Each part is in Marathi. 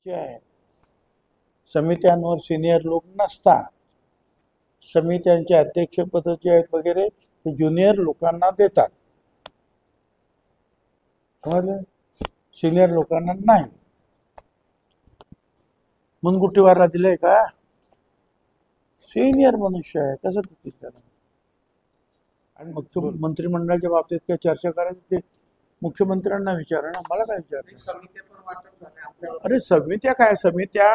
जे आहे समित्यांवर सिनियर लोक नसतात. समित्यांचे अध्यक्षपद जे आहेत वगैरे ते ज्युनियर लोकांना देतात. समजलं? सिनियर लोकांना नाही. मुनगुट्टीवारला दिलंय का? सिनियर मनुष्य आहे, कसं देतील त्याला? आणि मंत्रिमंडळाच्या बाबतीत काय चर्चा करायची ते मुख्यमंत्र्यांना विचारा ना, मला काय विचार? अरे समित्या काय, समित्या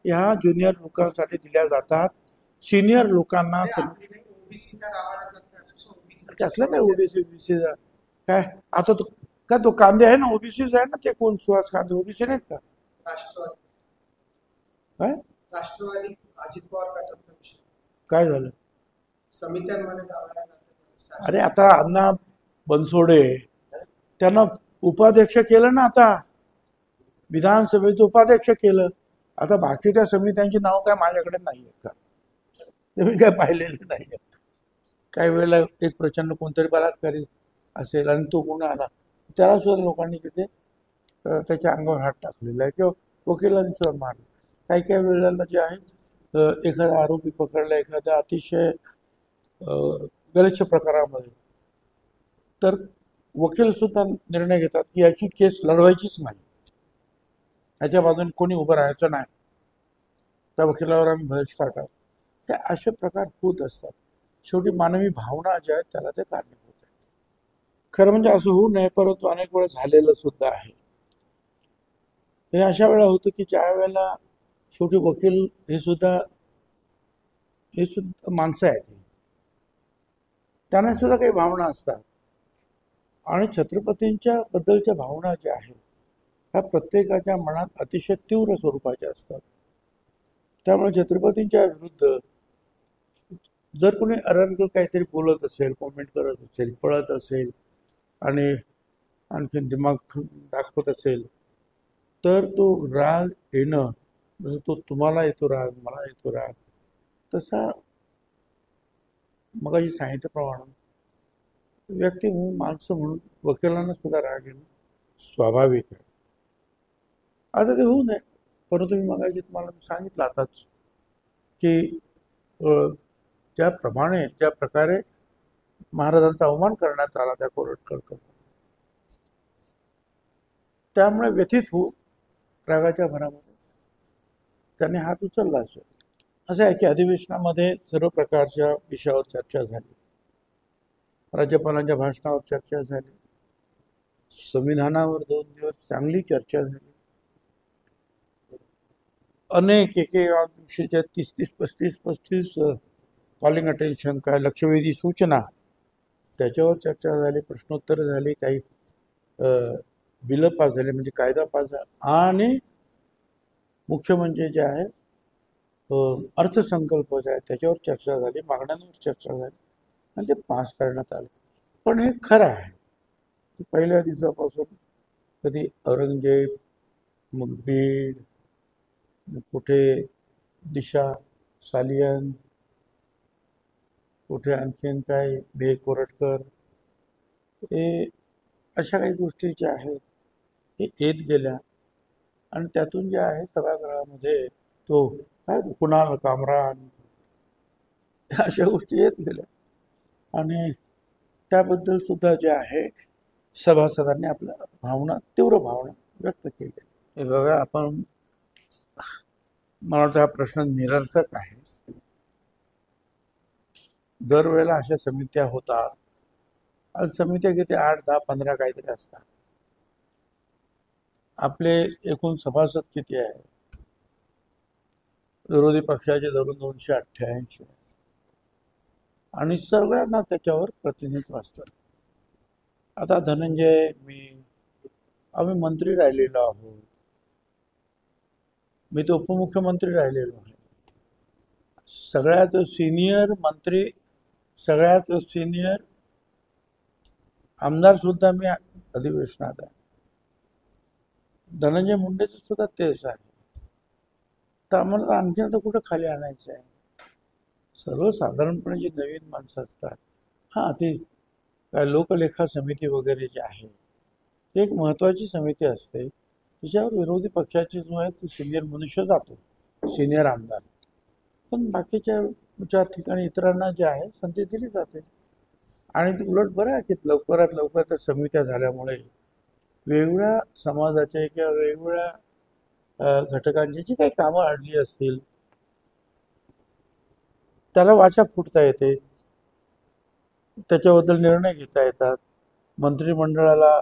ह्या ज्युनियर लोकांसाठी दिल्या जातात. सिनियर लोकांना त्यातलं काय ओबीसी बीसीचा काय? आता तो का तो कांदे आहे ना, ओबीसीच आहे ना. ते कोण सुहास कांदे ओबीसी नाहीत का? काय राष्ट्रवादी अजित पवार गटात काय झालं? समित्यांमध्ये अरे आता अण्णा बनसोडे त्यांना उपाध्यक्ष केलं ना, आता विधानसभेचं उपाध्यक्ष केलं. आता बाकीच्या समित्यांची नाव काय माझ्याकडे नाही आहेत का? तुम्ही काय पाहिलेलं नाही आहेत? काही वेळेला एक प्रचंड कोणतरी बलात्कारी असेल आणि तो कोण आला, त्याला सुद्धा लोकांनी तिथे त्याच्या अंगावर हात टाकलेला आहे किंवा वकिलांनी सुद्धा मारलं. काही काही वेळेला जे आहे एखादा आरोपी पकडला एखाद्या अतिशय गलिच्छ प्रकारामध्ये, तर वकील सुद्धा निर्णय घेतात की याची केस लढवायचीच नाही, याच्या बाजूने कोणी उभं राहायचं नाही, त्या वकिलावर आम्ही बहिष्कार टाकतो. ते असे प्रकार होत असतात. शेवटी मानवी भावना ज्या आहेत त्याला ते कारणीभूत आहे. खरं म्हणजे असं होऊ नये, परंतु अनेक वेळा झालेलं सुद्धा आहे. हे अशा वेळा होतं की ज्या वेळेला शेवटी वकील हे सुद्धा माणसं आहेत, त्यांना सुद्धा काही भावना असतात. आणि छत्रपतींच्या बद्दलच्या भावना ज्या आहेत ह्या प्रत्येकाच्या मनात अतिशय तीव्र स्वरूपाच्या असतात. त्यामुळे छत्रपतींच्या विरुद्ध जर कोणी अरर्ग काहीतरी बोलत असेल, कॉमेंट करत असेल, पळत असेल आणि आणखीन दिमाग दाखवत असेल, तर तो राग येणं, जसं तो तुम्हाला येतो राग, मला येतो राग, तसा मगाशी सांगितल्याप्रमाणे व्यक्ती म्हणून, माणसं म्हणून वकिलांना सुद्धा राग येणं स्वाभाविक आहे. आता ते होऊ नये, परंतु मी मगाशी तुम्हाला सांगितलं आताच की ज्या प्रकारे महाराजांचा अवमान करण्यात आला त्या कोरटकर, त्यामुळे व्यथित होऊ रागाच्या भरामध्ये त्यांनी हात उचलला असेल. असं आहे की अधिवेशनामध्ये सर्व प्रकारच्या विषयावर चर्चा झाली. राज्यपालांच्या भाषणावर चर्चा झाली, संविधानावर 2 दिवस चांगली चर्चा झाली. अनेक एकेका दिवशीच्या 30-35 कॉलिंग अटेन्शन, काय लक्षवेधी सूचना, त्याच्यावर चर्चा झाली, प्रश्नोत्तर झाली, काही बिलं पास झाले, म्हणजे कायदा पास झाला. आणि मुख्य म्हणजे जे आहे अर्थसंकल्प जे आहे त्याच्यावर चर्चा झाली, मागण्यांवर चर्चा झाली आणि ते पास करण्यात आलं. पण हे खरं आहे की पहिल्या दिवसापासून कधी औरंगजेब, मग बीड, कुठे दिशा सालियन, कुठे आणखीन काय बे कोरटकर, हे अशा काही गोष्टी ज्या आहेत हे येत गेल्या. आणि त्यातून जे आहे सभागृहामध्ये तो काय कुणाल कामरान, अशा गोष्टी येत गेल्या आणि त्याबद्दल सुद्धा जे आहे सभासदांनी आपल्या भावना, तीव्र भावना व्यक्त केल्या. हे बघा, आपण मला वाटतं हा प्रश्न निरर्थक आहे. दरवेळेला अशा समित्या होतात. आज समित्या किती 8, 10, 15 काहीतरी असतात. आपले एकूण सभासद किती आहे? विरोधी पक्षाचे धरून 288 आणि सर्वांना त्याच्यावर प्रतिनिधित्व असतं. आता धनंजय, आम्ही मंत्री राहिलेलो आहोत, मी तो उपमुख्यमंत्री राहिलेलो आहे. सगळ्यात सिनियर मंत्री, सगळ्यात सिनियर आमदार सुद्धा मी अधिवेशनात आहे. धनंजय मुंडेचं सुद्धा तेच आहे. तर आम्हाला आणखी आता कुठं खाली आणायचं आहे? सर्वसाधारणपणे जी नवीन माणसं असतात, हां, ती काय लोकलेखा समिती वगैरे जी आहे, एक महत्त्वाची समिती असते. त्याच्यावर विरोधी पक्षाचे जो आहे ते सिनियर मनुष्य जातो, सिनियर आमदार. पण बाकीच्या ठिकाणी इतरांना जे आहे संधी दिली जाते. आणि ते उलट बरं आहे की लवकरात लवकर त्या समित्या झाल्यामुळे वेगवेगळ्या समाजाच्या किंवा वेगवेगळ्या घटकांची जी काही कामं अडली असतील त्याला वाचा फुटता येते, त्याच्याबद्दल निर्णय घेता येतात. मंत्रिमंडळाला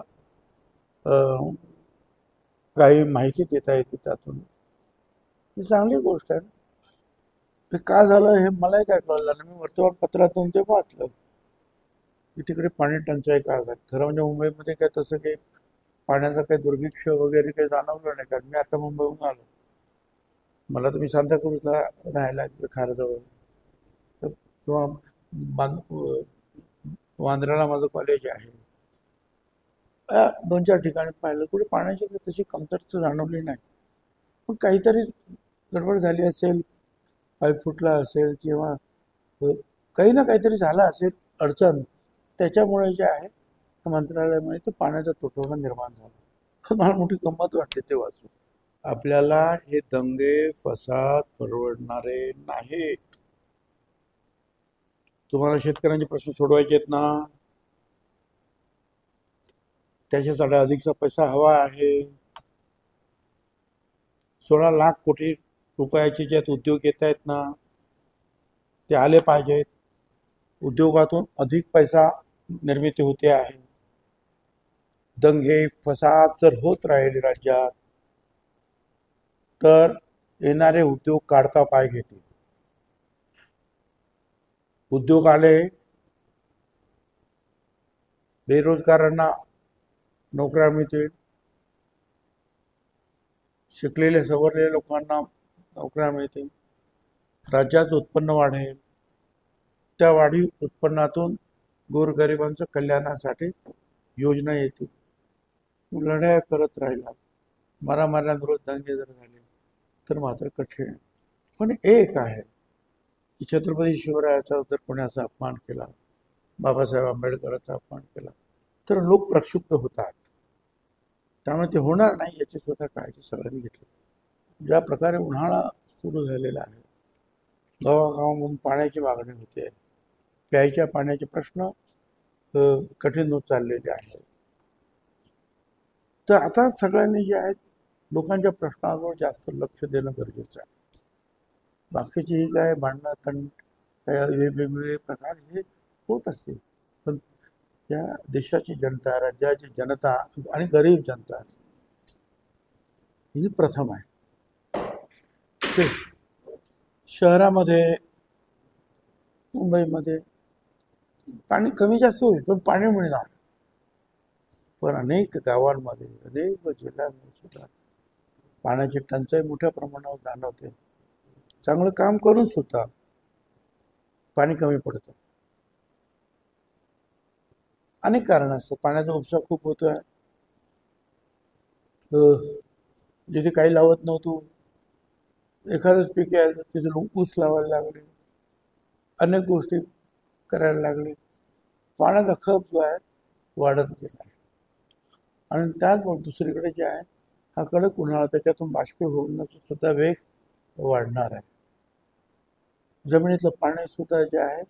काही माहिती देता येते त्यातून. ही चांगली गोष्ट आहे. ते का झालं हे मलाही काय कळलं नाही. मी वर्तमानपत्रातून ते वाचलं की तिकडे पाणी टंचाई का झाली. खरं म्हणजे मुंबईमध्ये काय तसं काही पाण्याचा काही दुर्भिक्ष वगैरे काही जाणवलं नाही, कारण मी आता मुंबईहून आलो. मला तर मी सांताक्रूजला राहायला खारजवळ, किंवा वांद्र्याला माझं कॉलेज आहे. 2-4 ठिकाणी पाहिलं कुठे पाण्याची तशी कमतरता जाणवली नाही. पण काहीतरी गडबड झाली असेल, पाईप फुटला असेल किंवा काही ना काहीतरी झालं असेल अडचण, त्याच्यामुळे जे आहे मंत्रालयामध्ये ते पाण्याचा तुटवडा निर्माण झाला. मला मोठी गंमत वाटते ते वाचून. आपल्याला हे दंगे फसाद परवडणारे नाही. तुम्हाला शेतकऱ्यांचे प्रश्न सोडवायचे आहेत ना, त्याच्यासाठी अधिकचा पैसा हवा आहे. 16 लाख कोटी रुपयाचे ज्यात उद्योग येत आहेत ना, ते आले पाहिजेत. उद्योगातून अधिक पैसा निर्मिती होते आहे. दंगे फसाद जर होत राहिले राज्यात तर येणारे उद्योग काढता पाय घेतील. उद्योग आले, बेरोजगारांना नोकऱ्या मिळतील, शिकलेले सवरलेल्या लोकांना नोकऱ्या मिळतील, राज्याचं उत्पन्न वाढेल. त्या वाढीव उत्पन्नातून गोरगरिबांच्या कल्याणासाठी योजना येतील. लढाया करत राहिला, मारामाऱ्यांविरोध दंगे जर झाले तर मात्र कठीण. पण एक आहे की छत्रपती शिवरायाचा जर कोणी असा अपमान केला, बाबासाहेब आंबेडकरांचा अपमान केला, तर लोक प्रक्षुब्ध होतात. त्यामुळे ते होणार नाही याची स्वतः काळजी सगळ्यांनी घेतली. ज्या प्रकारे उन्हाळा सुरू झालेला आहे, गावागावामधून पाण्याची मागणी होते, प्यायच्या पाण्याचे प्रश्न कठीण होत चाललेले आहेत. तर आता सगळ्यांनी जे आहेत लोकांच्या प्रश्नावर जास्त लक्ष देणं गरजेचं आहे. बाकीची ही काय भांडणं काय वेगवेगळे प्रकार हे होत असतील, पण त्या देशाची जनता, राज्याची जनता आणि गरीब जनता ही प्रथम आहे. शहरामध्ये मुंबईमध्ये पाणी कमी जास्त होईल पण पाणी मिळणार. पण अनेक गावांमध्ये, अनेक जिल्ह्यांमध्ये सुद्धा पाण्याची टंचाई मोठ्या प्रमाणावर जाणवते. चांगलं काम करून सुद्धा पाणी कमी पडतं. अनेक कारण असतात. पाण्याचा उपसा खूप होतोय. जिथे काही लावत नव्हतो, एखादंच पीक यायचं तिथे लोक ऊस लावायला लागले, अनेक गोष्टी करायला लागले. पाण्याचा खप जो आहे वाढत गेला. आणि त्याचबरोबर दुसरीकडे जे आहे हा कडक उन्हाळा, त्याच्यातून बाष्पीभवनाचा सुद्धा वेग वाढणार आहे. जमिनीतलं पाणी सुद्धा जे आहे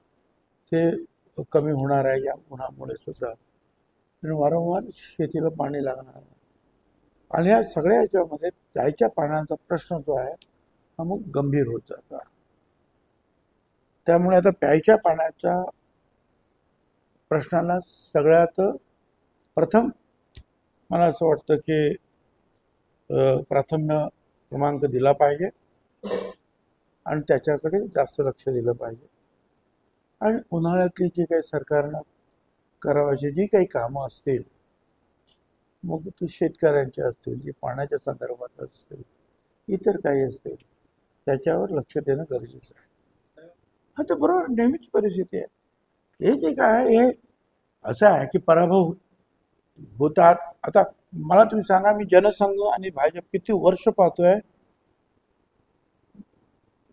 ते कमी होणार आहे या उन्हामुळे सुद्धा. आणि वारंवार शेतीला पाणी लागणार आहे. आणि या सगळ्या याच्यामध्ये प्यायच्या पाण्याचा प्रश्न जो आहे हा मग गंभीर होत जातो. त्यामुळे आता प्यायच्या पाण्याच्या प्रश्नाला सगळ्यात प्रथम मला असं वाटतं की प्राथम्य क्रमांक दिला पाहिजे आणि त्याच्याकडे जास्त लक्ष दिलं पाहिजे. आणि उन्हाळ्यातली जी काही सरकारनं करावायची जी काही कामं असतील, मग ती शेतकऱ्यांची असतील, जी पाण्याच्या संदर्भात असतील, इतर काही असतील, त्याच्यावर लक्ष देणं गरजेचं आहे. हा तर बरोबर नेहमीच परिस्थिती आहे. हे जे काय आहे हे असं आहे की पराभव होतात. आता मला तुम्ही सांगा, मी जनसंघ आणि भाजप किती वर्ष पाहतोय,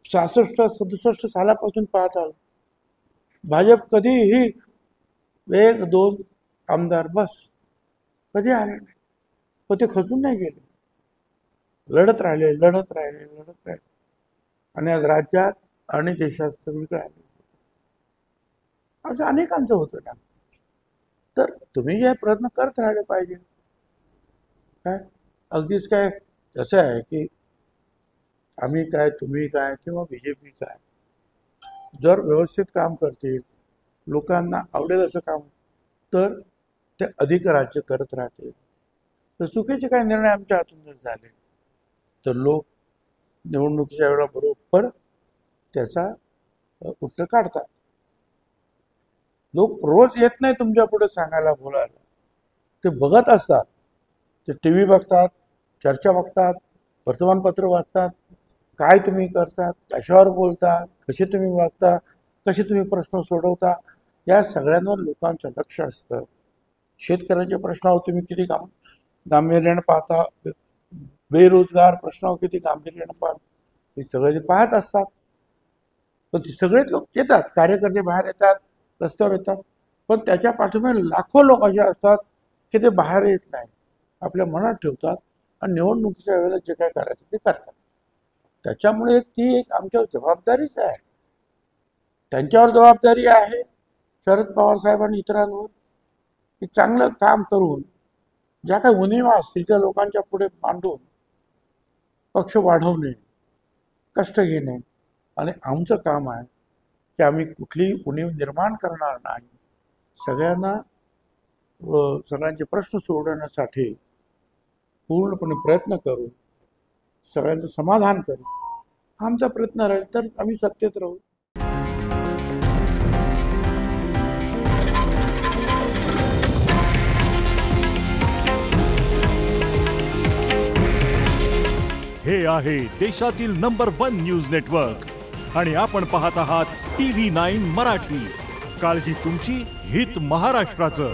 66-67 सालापासून पाहत आलो. भाजप कधीही 1-2 आमदार बस कधी आले, पण ते खचून नाही गेले. लढत राहिले आणि आज राज्यात आणि देशात सगळीकडे आले. असं अनेकांचं होतं ना. तर तुम्ही जे प्रयत्न करत राहिले पाहिजे. काय अगदीच काय असं आहे की आम्ही काय तुम्ही काय किंवा बीजेपी काय, जर व्यवस्थित काम करतील, लोकांना आवडेल असं काम, तर ते अधिक राज्य करत राहतील. तर चुकीचे काही निर्णय आमच्या हातून जर झाले तर लोक निवडणुकीच्या वेळेला बरोबर त्याचा उत्तर काढतात. लोक रोज येत नाही तुमच्या पुढे सांगायला बोलायला, ते बघत असतात. ते टी व्ही बघतात, चर्चा बघतात, वर्तमानपत्र वाचतात, काय तुम्ही करतात, कशावर बोलता, कसे तुम्ही वागता, कसे तुम्ही प्रश्न सोडवता, या सगळ्यांवर लोकांचं लक्ष असतं. शेतकऱ्यांच्या प्रश्नावर तुम्ही किती गांभीर्याने पाहता, बेरोजगार प्रश्नावर किती गांभीर्याने पाहता, हे सगळे ते पाहत असतात. पण ते सगळेच लोक येतात, कार्यकर्ते बाहेर येतात, रस्त्यावर येतात, पण त्याच्या पाठीमागे लाखो लोक असे असतात की ते बाहेर येत नाही, आपल्या मनात ठेवतात आणि निवडणुकीच्या वेळेला जे काय करायचं ते करतात. त्याच्यामुळे ती एक आमच्यावर जबाबदारीच आहे. त्यांच्यावर जबाबदारी आहे शरद पवार साहेब आणि इतरांवर की चांगलं काम करून ज्या काही उणिवा असतील त्या लोकांच्या पुढे मांडून पक्ष वाढवणे, कष्ट घेणे. आणि आमचं काम आहे की आम्ही कुठलीही उणीव निर्माण करणार नाही. सगळ्यांचे प्रश्न सोडवण्यासाठी पूर्णपणे प्रयत्न करू, सगळ्यांचं समाधान करू. आमचा प्रयत्न राहील तर आम्ही सत्तेत राहू. हे आहे देशातील नंबर 1 न्यूज नेटवर्क आणि आपण पाहत आहात TV9 मराठी. काळजी तुमची, हित महाराष्ट्राचं.